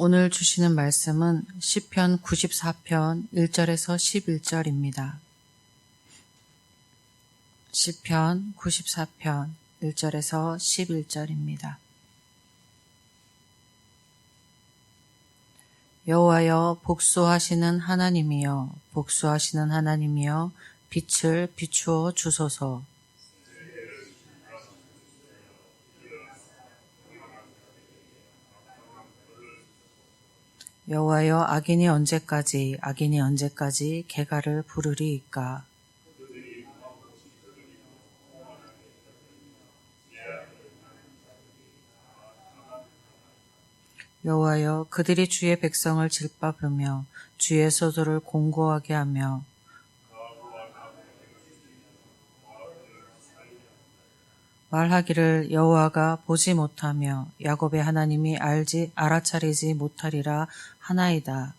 오늘 주시는 말씀은 시편 94편 1절에서 11절입니다. 시편 94편 1절에서 11절입니다. 여호와여 복수하시는 하나님이여 복수하시는 하나님이여 빛을 비추어 주소서. 여호와여 악인이 언제까지 개가를 부르리이까. 여호와여 그들이 주의 백성을 질밟으며 주의 소도를 공고하게 하며 말하기를 여호와가 보지 못하며 야곱의 하나님이 알아차리지 못하리라 하나이다.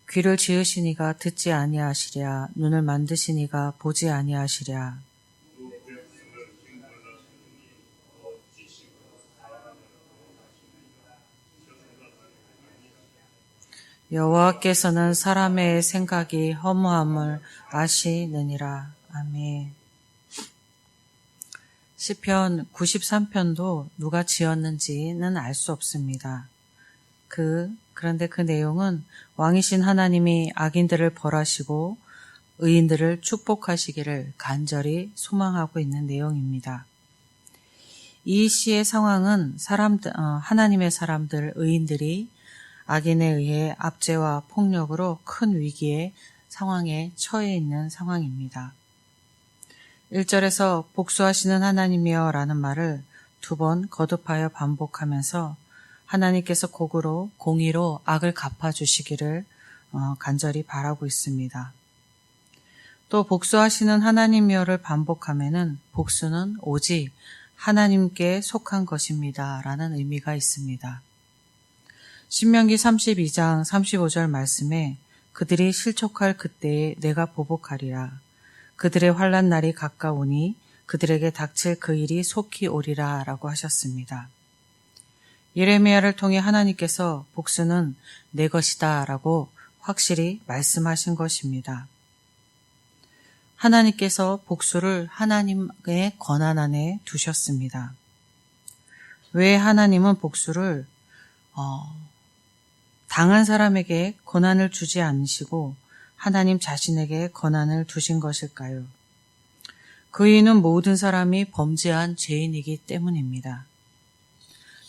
귀를 지으시니가 듣지 아니하시랴 눈을 만드시니가 보지 아니하시랴. 여호와께서는 사람의 생각이 허무함을 아시느니라. 아멘. 시편 93편도 누가 지었는지는 알 수 없습니다. 그런데 그 내용은 왕이신 하나님이 악인들을 벌하시고 의인들을 축복하시기를 간절히 소망하고 있는 내용입니다. 이 시의 상황은 하나님의 사람들, 의인들이 악인에 의해 압제와 폭력으로 큰 상황에 처해 있는 상황입니다. 1절에서 복수하시는 하나님이여 라는 말을 2번 거듭하여 반복하면서 하나님께서 공의로 악을 갚아주시기를 간절히 바라고 있습니다. 또 복수하시는 하나님이여를 반복하면은 복수는 오직 하나님께 속한 것입니다 라는 의미가 있습니다. 신명기 32장 35절 말씀에 그들이 실족할 그때에 내가 보복하리라. 그들의 환난 날이 가까우니 그들에게 닥칠 그 일이 속히 오리라 라고 하셨습니다. 예레미야를 통해 하나님께서 복수는 내 것이다 라고 확실히 말씀하신 것입니다. 하나님께서 복수를 하나님의 권한 안에 두셨습니다. 왜 하나님은 복수를 당한 사람에게 권한을 주지 않으시고 하나님 자신에게 권한을 두신 것일까요? 그 이유는 모든 사람이 범죄한 죄인이기 때문입니다.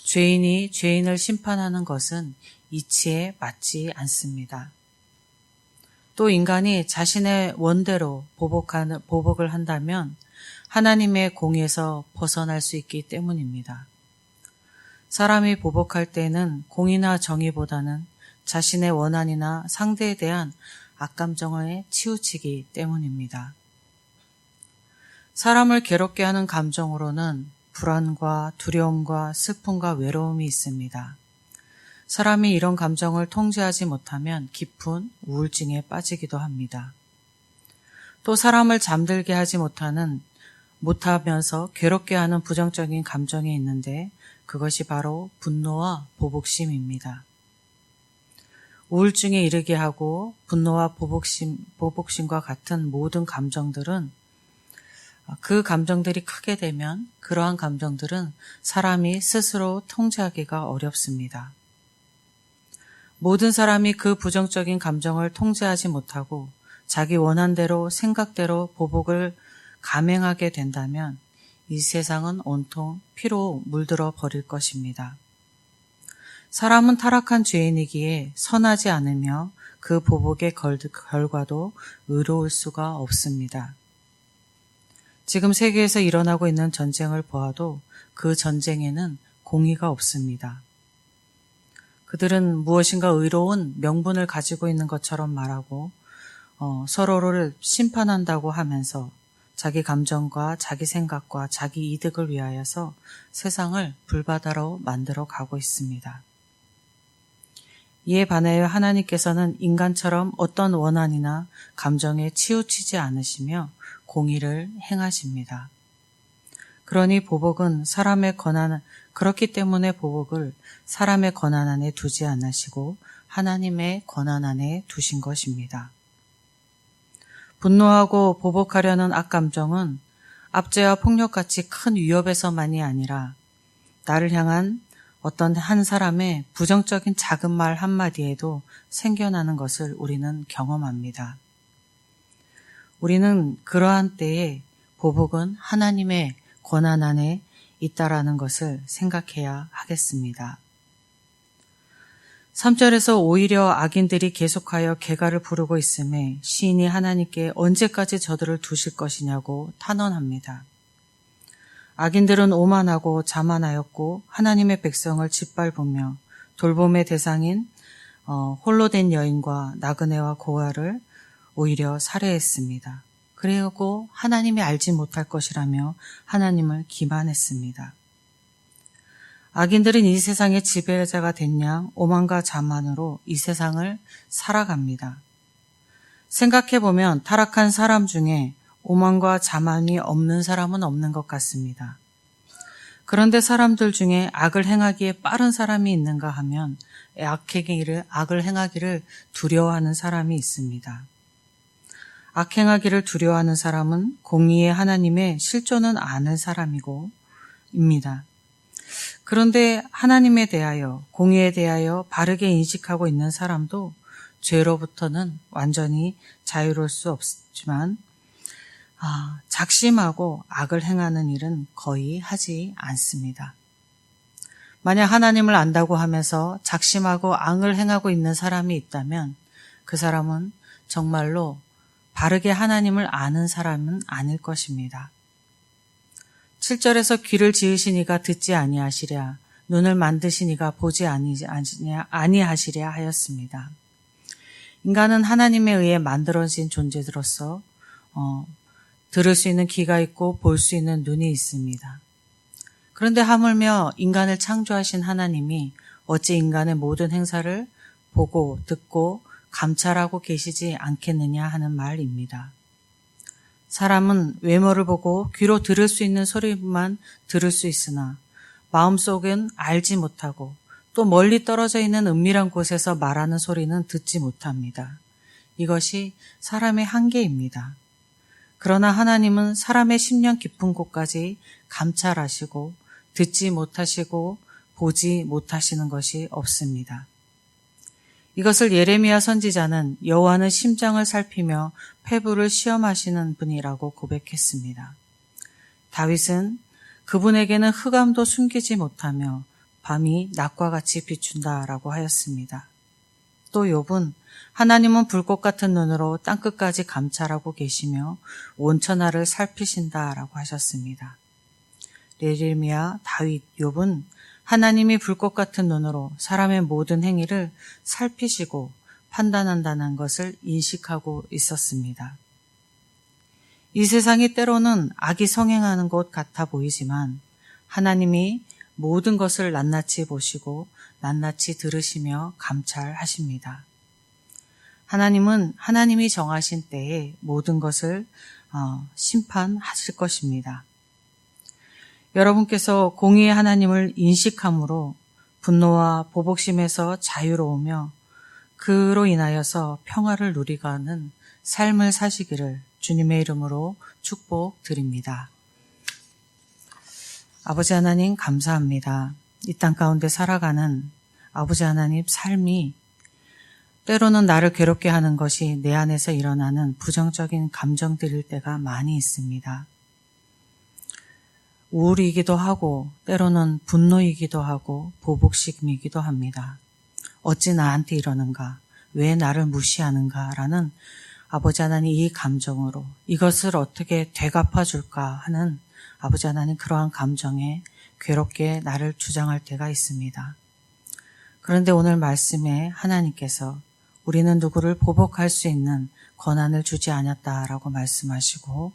죄인이 죄인을 심판하는 것은 이치에 맞지 않습니다. 또 인간이 자신의 원대로 보복을 한다면 하나님의 공의에서 벗어날 수 있기 때문입니다. 사람이 보복할 때는 공의나 정의보다는 자신의 원한이나 상대에 대한 악감정에 치우치기 때문입니다. 사람을 괴롭게 하는 감정으로는 불안과 두려움과 슬픔과 외로움이 있습니다. 사람이 이런 감정을 통제하지 못하면 깊은 우울증에 빠지기도 합니다. 또 사람을 잠들게 하지 못하면서 괴롭게 하는 부정적인 감정이 있는데 그것이 바로 분노와 보복심입니다. 우울증에 이르게 하고 분노와 보복심과 같은 모든 감정들은 그 감정들이 크게 되면 그러한 감정들은 사람이 스스로 통제하기가 어렵습니다. 모든 사람이 그 부정적인 감정을 통제하지 못하고 자기 원한대로 생각대로 보복을 감행하게 된다면 이 세상은 온통 피로 물들어 버릴 것입니다. 사람은 타락한 죄인이기에 선하지 않으며 그 보복의 결과도 의로울 수가 없습니다. 지금 세계에서 일어나고 있는 전쟁을 보아도 그 전쟁에는 공의가 없습니다. 그들은 무엇인가 의로운 명분을 가지고 있는 것처럼 말하고 서로를 심판한다고 하면서 자기 감정과 자기 생각과 자기 이득을 위하여서 세상을 불바다로 만들어 가고 있습니다. 이에 반하여 하나님께서는 인간처럼 어떤 원한이나 감정에 치우치지 않으시며 공의를 행하십니다. 그렇기 때문에 보복을 사람의 권한 안에 두지 않으시고 하나님의 권한 안에 두신 것입니다. 분노하고 보복하려는 악감정은 압제와 폭력같이 큰 위협에서만이 아니라 나를 향한 어떤 한 사람의 부정적인 작은 말 한마디에도 생겨나는 것을 우리는 경험합니다. 우리는 그러한 때에 보복은 하나님의 권한 안에 있다라는 것을 생각해야 하겠습니다. 3절에서 오히려 악인들이 계속하여 개가를 부르고 있음에 시인이 하나님께 언제까지 저들을 두실 것이냐고 탄원합니다. 악인들은 오만하고 자만하였고 하나님의 백성을 짓밟으며 돌봄의 대상인 홀로 된 여인과 나그네와 고아를 오히려 살해했습니다. 그리고 하나님이 알지 못할 것이라며 하나님을 기만했습니다. 악인들은 이 세상의 지배자가 된 양 오만과 자만으로 이 세상을 살아갑니다. 생각해보면 타락한 사람 중에 오만과 자만이 없는 사람은 없는 것 같습니다. 그런데 사람들 중에 악을 행하기에 빠른 사람이 있는가 하면 악을 행하기를 두려워하는 사람이 있습니다. 악행하기를 두려워하는 사람은 공의의 하나님의 실존은 아는 사람입니다. 그런데 하나님에 대하여, 공의에 대하여 바르게 인식하고 있는 사람도 죄로부터는 완전히 자유로울 수 없지만 작심하고 악을 행하는 일은 거의 하지 않습니다. 만약 하나님을 안다고 하면서 작심하고 악을 행하고 있는 사람이 있다면 그 사람은 정말로 바르게 하나님을 아는 사람은 아닐 것입니다. 7절에서 귀를 지으시니가 듣지 아니하시랴 눈을 만드시니가 보지 아니하시랴 하였습니다. 인간은 하나님에 의해 만들어진 존재들로서 들을 수 있는 귀가 있고 볼 수 있는 눈이 있습니다. 그런데 하물며 인간을 창조하신 하나님이 어찌 인간의 모든 행사를 보고 듣고 감찰하고 계시지 않겠느냐 하는 말입니다. 사람은 외모를 보고 귀로 들을 수 있는 소리만 들을 수 있으나 마음속은 알지 못하고 또 멀리 떨어져 있는 은밀한 곳에서 말하는 소리는 듣지 못합니다. 이것이 사람의 한계입니다. 그러나 하나님은 사람의 심령 깊은 곳까지 감찰하시고 듣지 못하시고 보지 못하시는 것이 없습니다. 이것을 예레미야 선지자는 여호와는 심장을 살피며 폐부를 시험하시는 분이라고 고백했습니다. 다윗은 그분에게는 흑암도 숨기지 못하며 밤이 낮과 같이 비춘다라고 하였습니다. 또 욥은 하나님은 불꽃 같은 눈으로 땅끝까지 감찰하고 계시며 온 천하를 살피신다라고 하셨습니다. 예레미야, 다윗, 욥은 하나님이 불꽃 같은 눈으로 사람의 모든 행위를 살피시고 판단한다는 것을 인식하고 있었습니다. 이 세상이 때로는 악이 성행하는 곳 같아 보이지만 하나님이 모든 것을 낱낱이 보시고 낱낱이 들으시며 감찰하십니다. 하나님은 하나님이 정하신 때에 모든 것을 심판하실 것입니다. 여러분께서 공의의 하나님을 인식함으로 분노와 보복심에서 자유로우며 그로 인하여서 평화를 누리가는 삶을 사시기를 주님의 이름으로 축복드립니다. 아버지 하나님 감사합니다. 이 땅 가운데 살아가는 아버지 하나님 삶이 때로는 나를 괴롭게 하는 것이 내 안에서 일어나는 부정적인 감정들일 때가 많이 있습니다. 우울이기도 하고 때로는 분노이기도 하고 보복심이기도 합니다. 어찌 나한테 이러는가? 왜 나를 무시하는가? 라는 아버지 하나님 이 감정으로 이것을 어떻게 되갚아 줄까 하는 아버지 하나님 그러한 감정에 괴롭게 나를 주장할 때가 있습니다. 그런데 오늘 말씀에 하나님께서 우리는 누구를 보복할 수 있는 권한을 주지 않았다라고 말씀하시고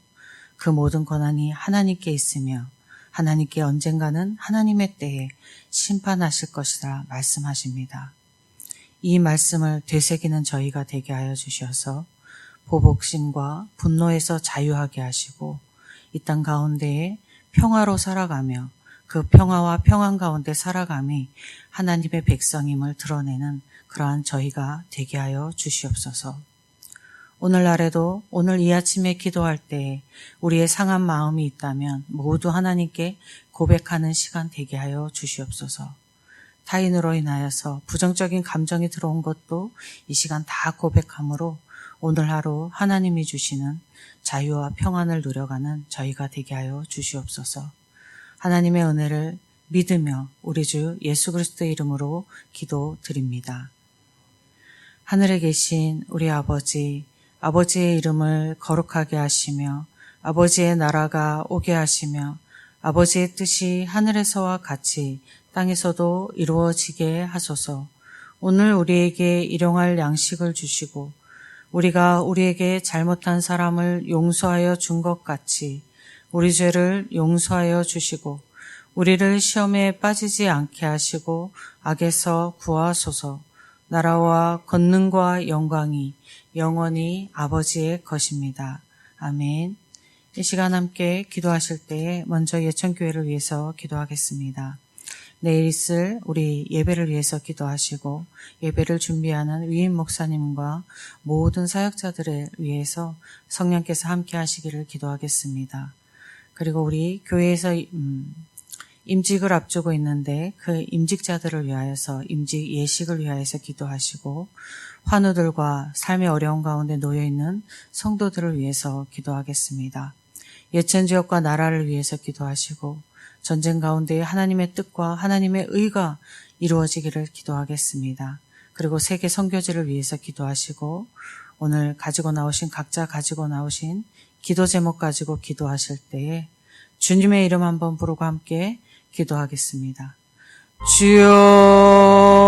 그 모든 권한이 하나님께 있으며 하나님께 언젠가는 하나님의 때에 심판하실 것이라 말씀하십니다. 이 말씀을 되새기는 저희가 되게 하여 주셔서 보복심과 분노에서 자유하게 하시고 이 땅 가운데에 평화로 살아가며 그 평화와 평안 가운데 살아감이 하나님의 백성임을 드러내는 그러한 저희가 되게 하여 주시옵소서. 오늘날에도 오늘 이 아침에 기도할 때 우리의 상한 마음이 있다면 모두 하나님께 고백하는 시간 되게 하여 주시옵소서. 타인으로 인하여서 부정적인 감정이 들어온 것도 이 시간 다 고백함으로 오늘 하루 하나님이 주시는 자유와 평안을 누려가는 저희가 되게 하여 주시옵소서. 하나님의 은혜를 믿으며 우리 주 예수 그리스도의 이름으로 기도드립니다. 하늘에 계신 우리 아버지, 아버지의 이름을 거룩하게 하시며 아버지의 나라가 오게 하시며 아버지의 뜻이 하늘에서와 같이 땅에서도 이루어지게 하소서. 오늘 우리에게 일용할 양식을 주시고 우리가 우리에게 잘못한 사람을 용서하여 준 것 같이 우리 죄를 용서하여 주시고 우리를 시험에 빠지지 않게 하시고 악에서 구하소서. 나라와 권능과 영광이 영원히 아버지의 것입니다. 아멘. 이 시간 함께 기도하실 때에 먼저 예천교회를 위해서 기도하겠습니다. 내일 있을 우리 예배를 위해서 기도하시고 예배를 준비하는 위임 목사님과 모든 사역자들을 위해서 성령께서 함께 하시기를 기도하겠습니다. 그리고 우리 교회에서 임직을 앞두고 있는데 그 임직자들을 위하여서 임직 예식을 위하여서 기도하시고 환우들과 삶의 어려운 가운데 놓여있는 성도들을 위해서 기도하겠습니다. 예천지역과 나라를 위해서 기도하시고 전쟁 가운데 하나님의 뜻과 하나님의 의가 이루어지기를 기도하겠습니다. 그리고 세계 선교지를 위해서 기도하시고 오늘 각자 가지고 나오신 기도 제목 가지고 기도하실 때에 주님의 이름 한번 부르고 함께 기도하겠습니다. 주여